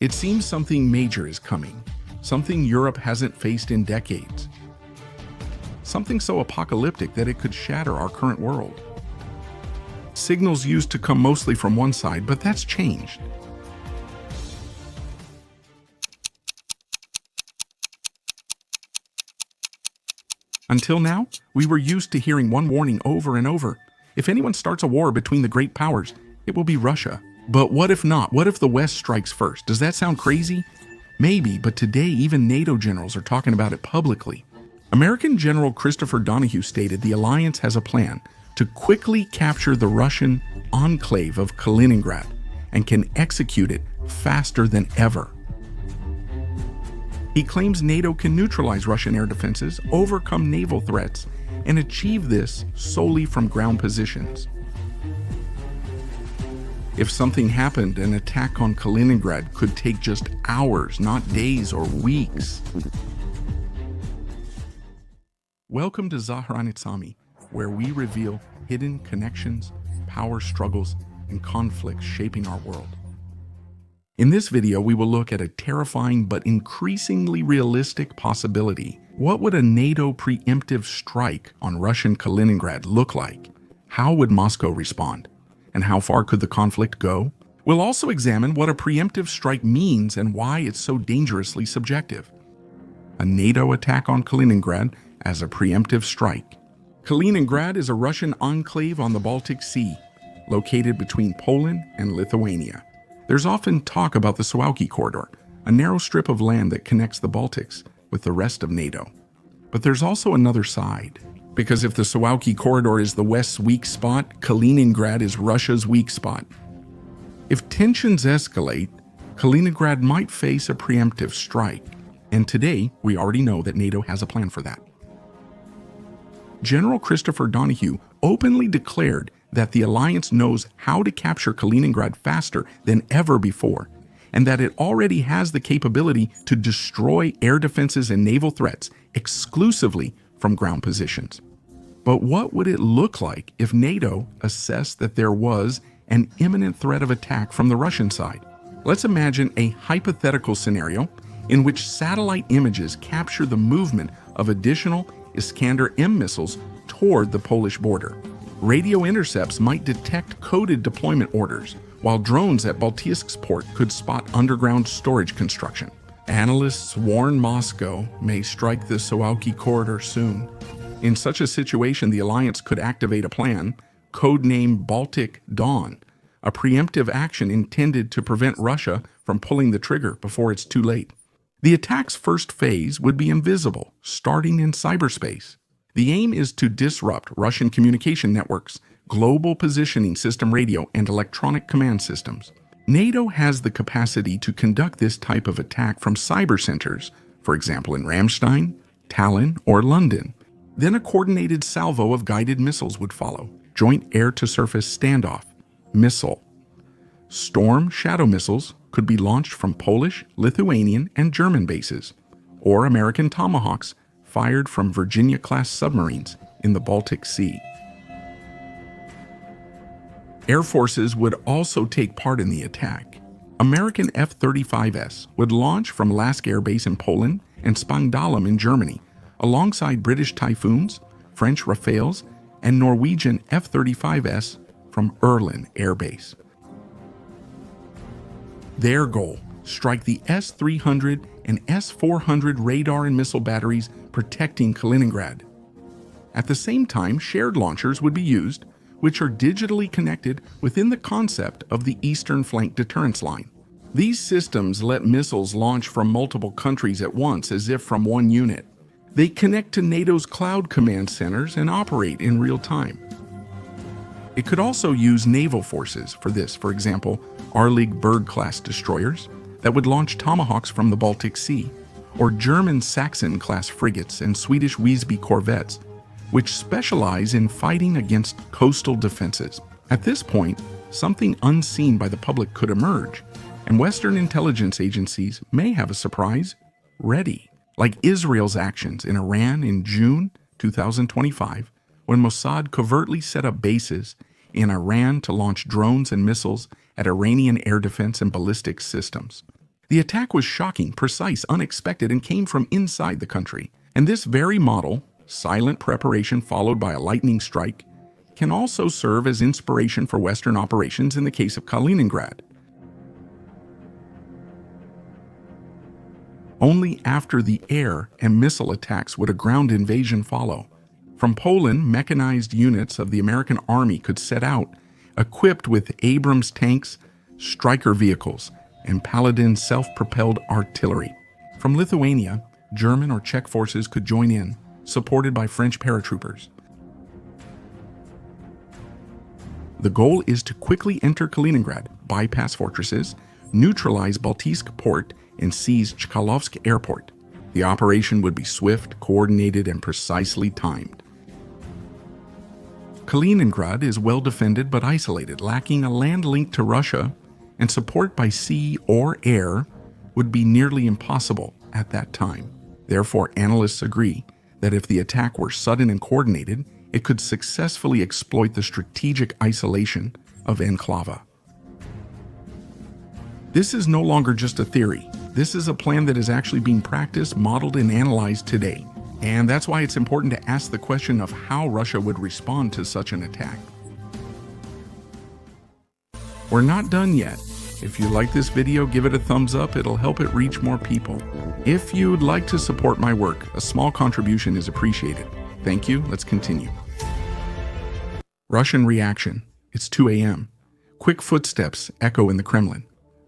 It seems something major is coming, something Europe hasn't faced in decades. Something so apocalyptic that it could shatter our current world. Signals used to come mostly from one side, but that's changed. Until now, we were used to hearing one warning over and over. If anyone starts a war between the great powers, it will be Russia. But what if not? What if the West strikes first? Does that sound crazy? Maybe, but today even NATO generals are talking about it publicly. American General Christopher Donahue stated the alliance has a plan to quickly capture the Russian enclave of Kaliningrad and can execute it faster than ever. He claims NATO can neutralize Russian air defenses, overcome naval threats, and achieve this solely from ground positions. If something happened, an attack on Kaliningrad could take just hours, not days or weeks. Welcome to Zaharanitsami, where we reveal hidden connections, power struggles, and conflicts shaping our world. In this video, we will look at a terrifying but increasingly realistic possibility. What would a NATO preemptive strike on Russian Kaliningrad look like? How would Moscow respond? And how far could the conflict go? We'll also examine what a preemptive strike means and why it's so dangerously subjective. A NATO attack on Kaliningrad as a preemptive strike. Kaliningrad is a Russian enclave on the Baltic Sea, located between Poland and Lithuania. There's often talk about the Suwałki Corridor, a narrow strip of land that connects the Baltics with the rest of NATO. But there's also another side. Because if the Suwałki Corridor is the West's weak spot, Kaliningrad is Russia's weak spot. If tensions escalate, Kaliningrad might face a preemptive strike. And today, we already know that NATO has a plan for that. General Christopher Donahue openly declared that the alliance knows how to capture Kaliningrad faster than ever before, and that it already has the capability to destroy air defenses and naval threats exclusively from ground positions. But what would it look like if NATO assessed that there was an imminent threat of attack from the Russian side? Let's imagine a hypothetical scenario in which satellite images capture the movement of additional Iskander-M missiles toward the Polish border. Radio intercepts might detect coded deployment orders, while drones at Baltisk's port could spot underground storage construction. Analysts warn Moscow may strike the Suwałki Corridor soon. In such a situation, the alliance could activate a plan, codenamed Baltic Dawn, a preemptive action intended to prevent Russia from pulling the trigger before it's too late. The attack's first phase would be invisible, starting in cyberspace. The aim is to disrupt Russian communication networks, global positioning system radio, and electronic command systems. NATO has the capacity to conduct this type of attack from cyber centers, for example in Ramstein, Tallinn, or London. Then a coordinated salvo of guided missiles would follow. Joint air-to-surface standoff, missile. Storm Shadow missiles could be launched from Polish, Lithuanian, and German bases, or American Tomahawks fired from Virginia-class submarines in the Baltic Sea. Air forces would also take part in the attack. American F-35s would launch from Lask Air Base in Poland and Spangdahlem in Germany, alongside British Typhoons, French Rafales, and Norwegian F-35s from Erlen Air Base. Their goal: strike the S-300 and S-400 radar and missile batteries protecting Kaliningrad. At the same time, shared launchers would be used, which are digitally connected within the concept of the Eastern Flank Deterrence Line. These systems let missiles launch from multiple countries at once as if from one unit. They connect to NATO's cloud command centers and operate in real time. It could also use naval forces for this, for example, Arleigh Burg-class destroyers that would launch Tomahawks from the Baltic Sea, or German Saxon-class frigates and Swedish Visby corvettes, which specialize in fighting against coastal defenses. At this point, something unseen by the public could emerge, and Western intelligence agencies may have a surprise ready, like Israel's actions in Iran in June 2025, when Mossad covertly set up bases in Iran to launch drones and missiles at Iranian air defense and ballistic systems. The attack was shocking, precise, unexpected, and came from inside the country. And this very model, silent preparation followed by a lightning strike, can also serve as inspiration for Western operations in the case of Kaliningrad. Only after the air and missile attacks would a ground invasion follow. From Poland, mechanized units of the American Army could set out, equipped with Abrams tanks, Stryker vehicles, and Paladin self-propelled artillery. From Lithuania, German or Czech forces could join in, supported by French paratroopers. The goal is to quickly enter Kaliningrad, bypass fortresses, neutralize Baltijsk port, and seize Chkalovsk airport. The operation would be swift, coordinated, and precisely timed. Kaliningrad is well defended but isolated, lacking a land link to Russia, and support by sea or air would be nearly impossible at that time. Therefore, analysts agree that if the attack were sudden and coordinated, it could successfully exploit the strategic isolation of Enclava. This is no longer just a theory. This is a plan that is actually being practiced, modeled, and analyzed today. And that's why it's important to ask the question of how Russia would respond to such an attack. We're not done yet. If you like this video, give it a thumbs up. It'll help it reach more people. If you'd like to support my work, a small contribution is appreciated. Thank you. Let's continue. Russian reaction. It's 2 a.m. Quick footsteps echo in the Kremlin.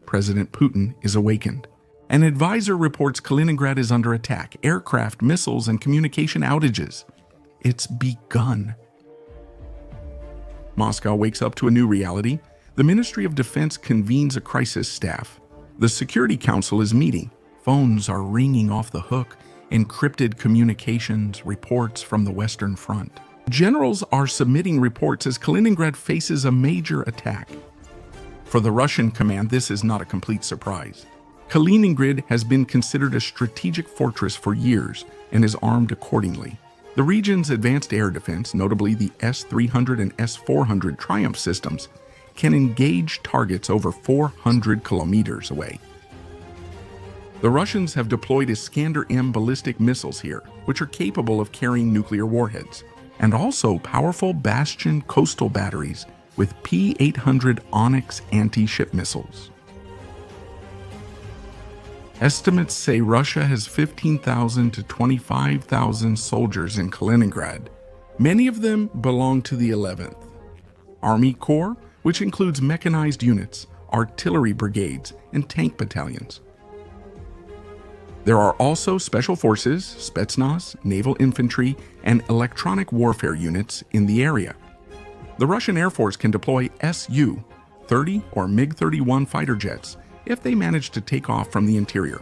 President Putin is awakened. An advisor reports Kaliningrad is under attack, aircraft, missiles, and communication outages. It's begun. Moscow wakes up to a new reality. The Ministry of Defense convenes a crisis staff. The Security Council is meeting. Phones are ringing off the hook. Encrypted communications, reports from the Western Front. Generals are submitting reports as Kaliningrad faces a major attack. For the Russian command, this is not a complete surprise. Kaliningrad has been considered a strategic fortress for years and is armed accordingly. The region's advanced air defense, notably the S-300 and S-400 Triumph systems, can engage targets over 400 kilometers away. The Russians have deployed Iskander-M ballistic missiles here, which are capable of carrying nuclear warheads, and also powerful Bastion coastal batteries with P-800 Onyx anti-ship missiles. Estimates say Russia has 15,000 to 25,000 soldiers in Kaliningrad. Many of them belong to the 11th Army Corps, which includes mechanized units, artillery brigades, and tank battalions. There are also special forces, Spetsnaz, naval infantry, and electronic warfare units in the area. The Russian Air Force can deploy Su-30 or MiG-31 fighter jets if they manage to take off from the interior.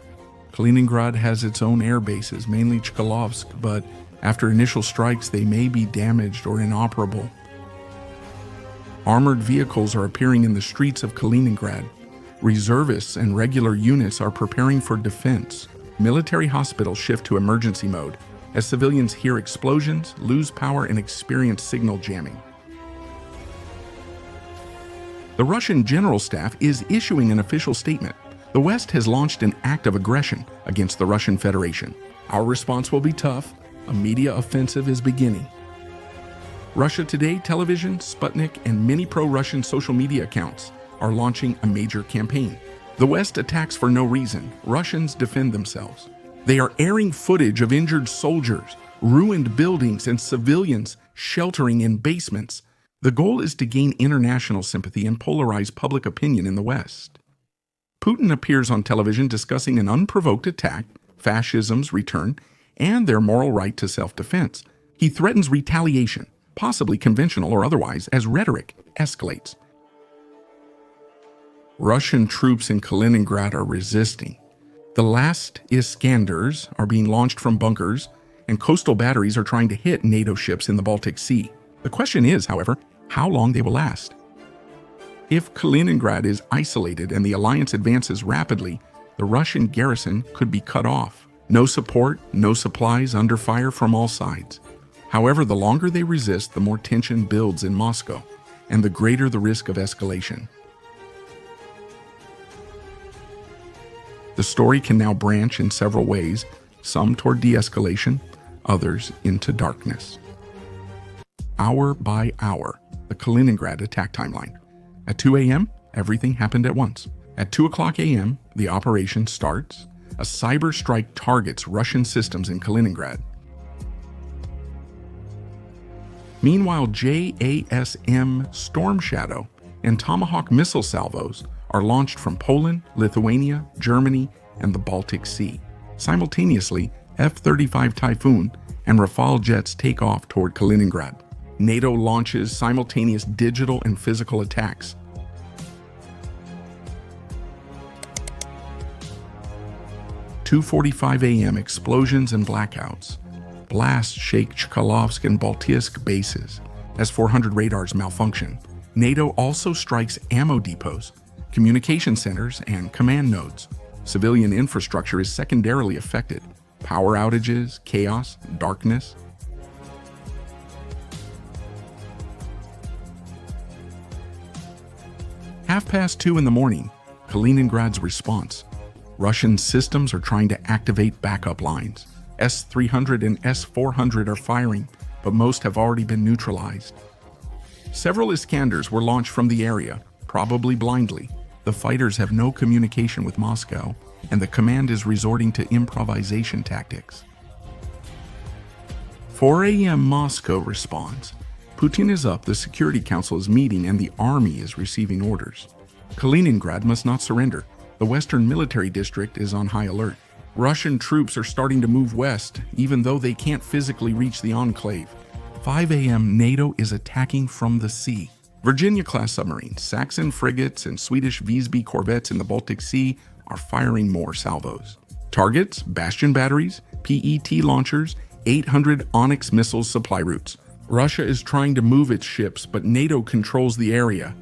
Kaliningrad has its own air bases, mainly Chkalovsk, but after initial strikes they may be damaged or inoperable. Armored vehicles are appearing in the streets of Kaliningrad. Reservists and regular units are preparing for defense. Military hospitals shift to emergency mode as civilians hear explosions, lose power, and experience signal jamming. The Russian General Staff is issuing an official statement. The West has launched an act of aggression against the Russian Federation. Our response will be tough. A media offensive is beginning. Russia Today television, Sputnik, and many pro-Russian social media accounts are launching a major campaign. The West attacks for no reason. Russians defend themselves. They are airing footage of injured soldiers, ruined buildings, and civilians sheltering in basements. The goal is to gain international sympathy and polarize public opinion in the West. Putin appears on television discussing an unprovoked attack, fascism's return, and their moral right to self-defense. He threatens retaliation, possibly conventional or otherwise, as rhetoric escalates. Russian troops in Kaliningrad are resisting. The last Iskanders are being launched from bunkers, and coastal batteries are trying to hit NATO ships in the Baltic Sea. The question is, however, how long they will last. If Kaliningrad is isolated and the alliance advances rapidly, the Russian garrison could be cut off. No support, no supplies, under fire from all sides. However, the longer they resist, the more tension builds in Moscow, and the greater the risk of escalation. The story can now branch in several ways, some toward de-escalation, others into darkness. Hour by hour, the Kaliningrad attack timeline. At 2 a.m., everything happened at once. At 2 o'clock a.m., the operation starts. A cyber strike targets Russian systems in Kaliningrad. Meanwhile, JASM Storm Shadow and Tomahawk missile salvos are launched from Poland, Lithuania, Germany, and the Baltic Sea. Simultaneously, F-35 Typhoon and Rafale jets take off toward Kaliningrad. NATO launches simultaneous digital and physical attacks. At 2:45 a.m. explosions and blackouts. Blasts shake Chkalovsk and Baltiysk bases as 400 radars malfunction. NATO also strikes ammo depots, communication centers, and command nodes. Civilian infrastructure is secondarily affected. Power outages, chaos, darkness. Half past 2 in the morning, Kaliningrad's response. Russian systems are trying to activate backup lines. S-300 and S-400 are firing, but most have already been neutralized. Several Iskanders were launched from the area, probably blindly. The fighters have no communication with Moscow, and the command is resorting to improvisation tactics. 4 a.m. Moscow responds. Putin is up, the Security Council is meeting, and the army is receiving orders. Kaliningrad must not surrender. The Western Military District is on high alert. Russian troops are starting to move west, even though they can't physically reach the enclave. 5 a.m. NATO is attacking from the sea. Virginia-class submarines, Saxon frigates, and Swedish Visby corvettes in the Baltic Sea are firing more salvos. Targets, Bastion batteries, PET launchers, 800 Onyx missiles supply routes. Russia is trying to move its ships, but NATO controls the area.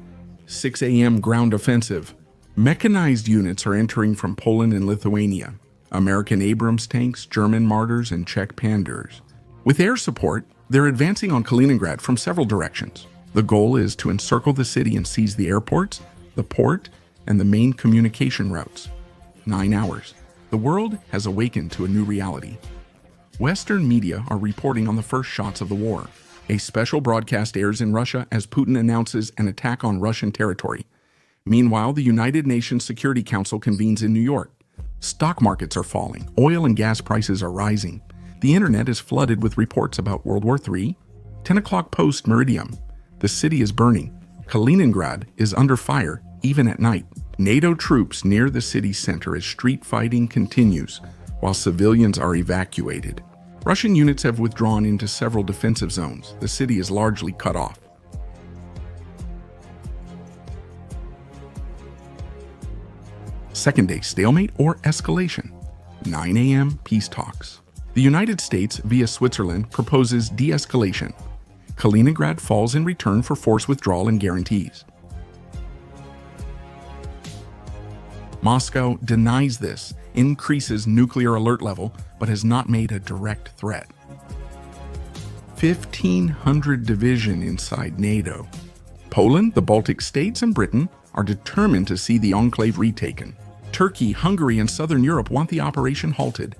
6 a.m. ground offensive. Mechanized units are entering from Poland and Lithuania. American Abrams tanks, German Martyrs, and Czech Pandurs. With air support, they're advancing on Kaliningrad from several directions. The goal is to encircle the city and seize the airports, the port, and the main communication routes. 9 hours. The world has awakened to a new reality. Western media are reporting on the first shots of the war. A special broadcast airs in Russia as Putin announces an attack on Russian territory. Meanwhile, the United Nations Security Council convenes in New York. Stock markets are falling. Oil and gas prices are rising. The internet is flooded with reports about World War III. 10 o'clock post-meridium. The city is burning. Kaliningrad is under fire, even at night. NATO troops near the city center as street fighting continues, while civilians are evacuated. Russian units have withdrawn into several defensive zones. The city is largely cut off. Second day stalemate or escalation. 9 a.m. peace talks. The United States, via Switzerland, proposes de-escalation. Kaliningrad falls in return for force withdrawal and guarantees. Moscow denies this, increases nuclear alert level, but has not made a direct threat. 1,500 division inside NATO. Poland, the Baltic states, and Britain are determined to see the enclave retaken. Turkey, Hungary, and Southern Europe want the operation halted.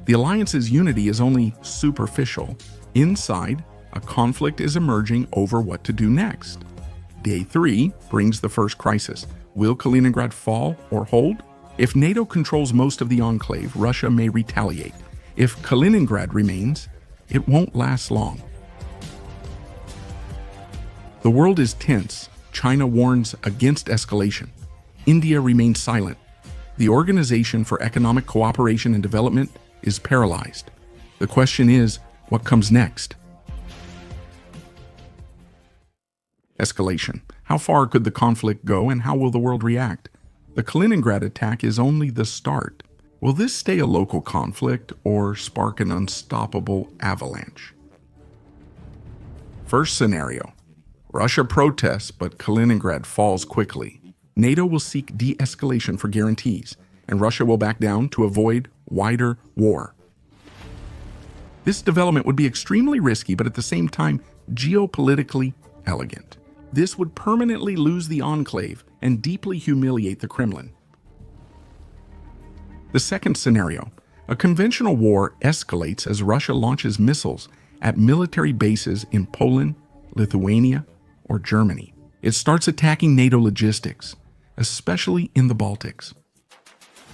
The alliance's unity is only superficial. Inside, a conflict is emerging over what to do next. Day 3 brings the first crisis. Will Kaliningrad fall or hold? If NATO controls most of the enclave, Russia may retaliate. If Kaliningrad remains, it won't last long. The world is tense. China warns against escalation. India remains silent. The Organization for Economic Cooperation and Development is paralyzed. The question is, what comes next? Escalation. How far could the conflict go and how will the world react? The Kaliningrad attack is only the start. Will this stay a local conflict or spark an unstoppable avalanche? First scenario. Russia protests, but Kaliningrad falls quickly. NATO will seek de-escalation for guarantees, and Russia will back down to avoid wider war. This development would be extremely risky, but at the same time, geopolitically elegant. This would permanently lose the enclave and deeply humiliate the Kremlin. The second scenario, a conventional war escalates as Russia launches missiles at military bases in Poland, Lithuania, or Germany. It starts attacking NATO logistics, especially in the Baltics.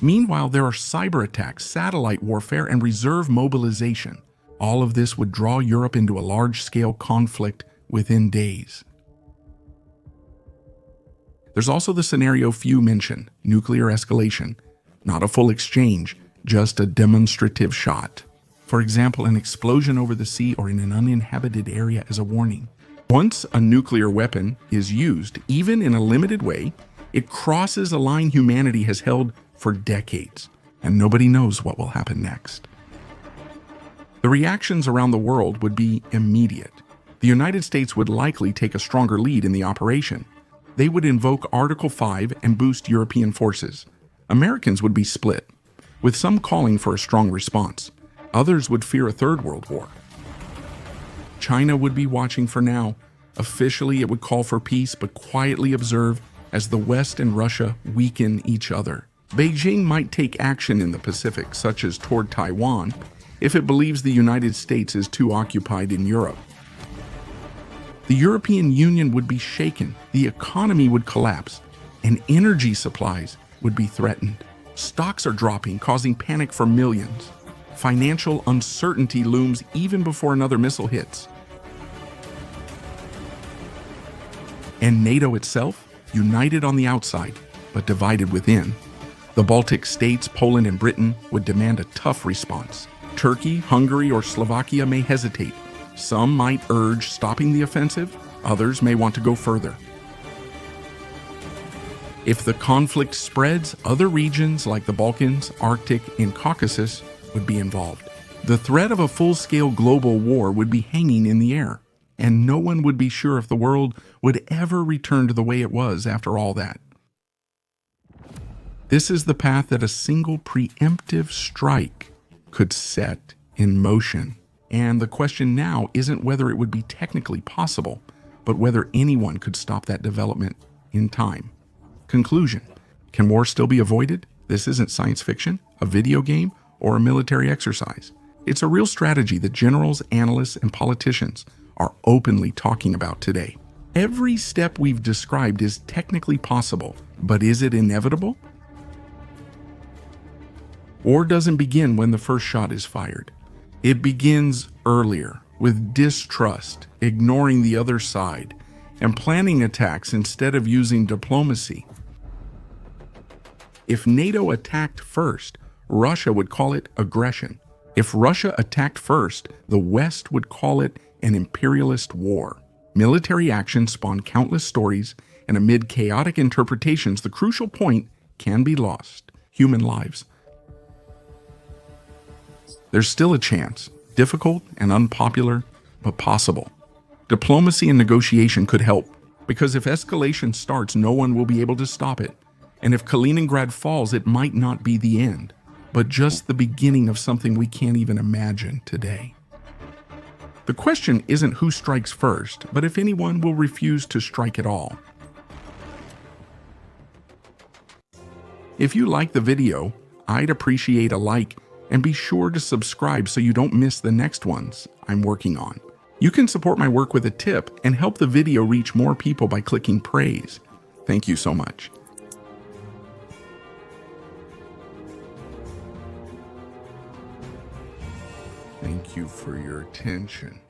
Meanwhile, there are cyber attacks, satellite warfare, and reserve mobilization. All of this would draw Europe into a large-scale conflict within days. There's also the scenario few mention, nuclear escalation. Not a full exchange, just a demonstrative shot. For example, an explosion over the sea or in an uninhabited area as a warning. Once a nuclear weapon is used, even in a limited way, it crosses a line humanity has held for decades, and nobody knows what will happen next. The reactions around the world would be immediate. The United States would likely take a stronger lead in the operation. They would invoke Article 5 and boost European forces. Americans would be split, with some calling for a strong response. Others would fear a third world war. China would be watching for now. Officially, it would call for peace, but quietly observe as the West and Russia weaken each other. Beijing might take action in the Pacific, such as toward Taiwan, if it believes the United States is too occupied in Europe. The European Union would be shaken, the economy would collapse, and energy supplies would be threatened. Stocks are dropping, causing panic for millions. Financial uncertainty looms even before another missile hits. And NATO itself, united on the outside, but divided within. The Baltic states, Poland and Britain, would demand a tough response. Turkey, Hungary, or Slovakia may hesitate. Some might urge stopping the offensive, others may want to go further. If the conflict spreads, other regions like the Balkans, Arctic, and Caucasus would be involved. The threat of a full-scale global war would be hanging in the air, and no one would be sure if the world would ever return to the way it was after all that. This is the path that a single preemptive strike could set in motion. And the question now isn't whether it would be technically possible, but whether anyone could stop that development in time. Conclusion: can war still be avoided? This isn't science fiction, a video game, or a military exercise. It's a real strategy that generals, analysts, and politicians are openly talking about today. Every step we've described is technically possible, but is it inevitable? War doesn't begin when the first shot is fired. It begins earlier, with distrust, ignoring the other side, and planning attacks instead of using diplomacy. If NATO attacked first, Russia would call it aggression. If Russia attacked first, the West would call it an imperialist war. Military action spawned countless stories, and amid chaotic interpretations, the crucial point can be lost: human lives. There's still a chance, difficult and unpopular, but possible. Diplomacy and negotiation could help, because if escalation starts, no one will be able to stop it. And if Kaliningrad falls, it might not be the end, but just the beginning of something we can't even imagine today. The question isn't who strikes first, but if anyone will refuse to strike at all. If you like the video, I'd appreciate a like, and be sure to subscribe so you don't miss the next ones I'm working on. You can support my work with a tip and help the video reach more people by clicking praise. Thank you so much. Thank you for your attention.